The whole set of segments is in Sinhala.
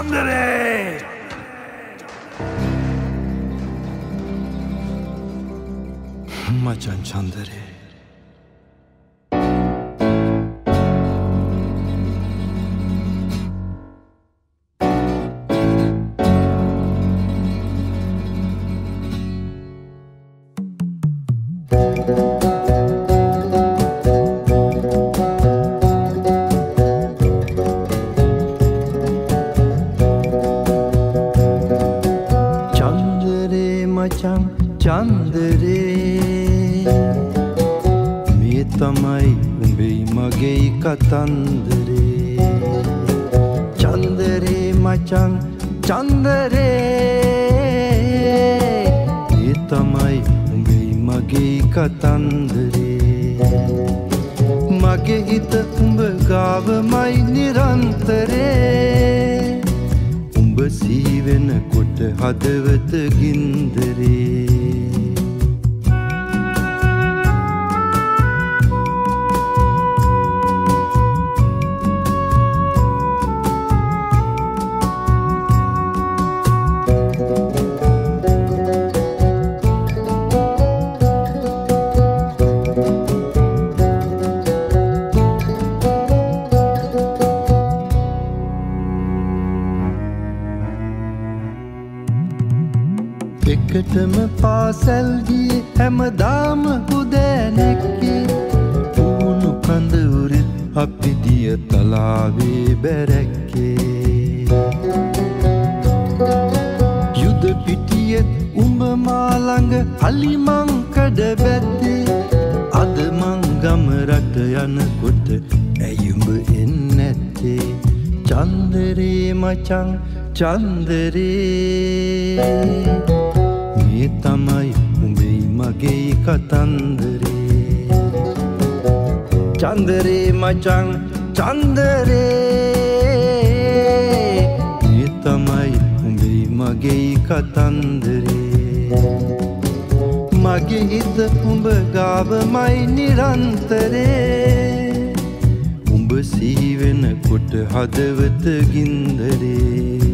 චන්දරේ මචන් චන්දරේ එකටම පාසැල් ගියේ හැමදාම උදෑනෙක්කේ පුහුණු කඳවුරෙත් අපි දිය තලාවේ බැරැක්කේ යුද පිටියෙත් උඹ මා ළඟ අලිමංකඩ බැද්දේ අද මං ගම රට යනකොට ඇයි උඹ එන්නේ නැත්තේ චන්දරේ මචං චන්දරේ මේ තමයි උඹේ මගේ කතන්දරේ චන්දරේ මචං චන්දරේ මේ තමයි උඹේ මගේ කතන්දරේ මගේ හිත උඹ ගාවමයි නිරන්තරේ උඹ සිහි වෙනකොට හදවත ගින්දරේ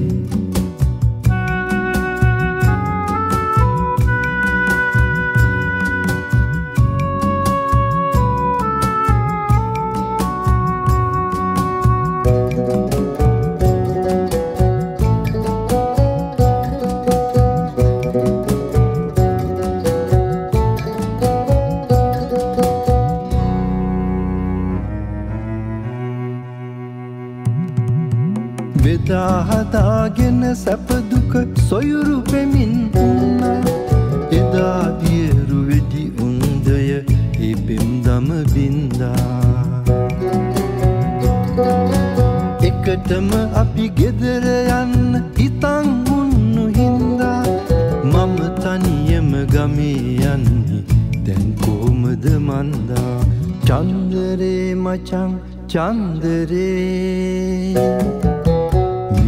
හදාගෙන සැප දුක සොයුරු පෙමින් උන්න එදා වියරු වෙඩි උන්දය ඉපෙම් දම බින්දා එකටම අපි ගෙදර යන්න ඉතන් උන්නු හින්දා මම තනියම ගමේ යන්නේ දැන් කොහොමද මන්දා චන්දරේ මචං චන්දරේ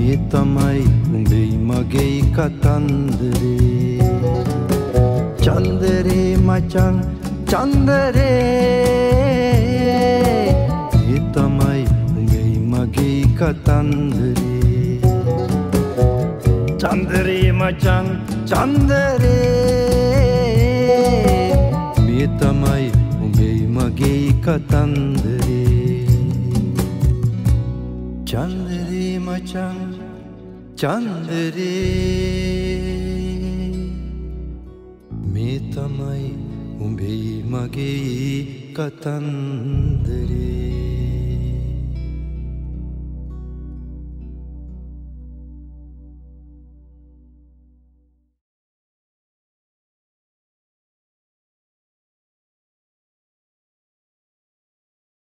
මේ තමයි උඹේ මගේ කතන්දරේ චන්දරේ මචං චන්දරේ මේ තමයි උඹේ මගේ කතන්දරේ චන්දරේ මචං චන්දරේ මේ තමයි උඹේ මගේ කතන්දරේ චන්දරේ මචං චන්දරේ මේ තමයි උඹේ මගේ කතන්දරේ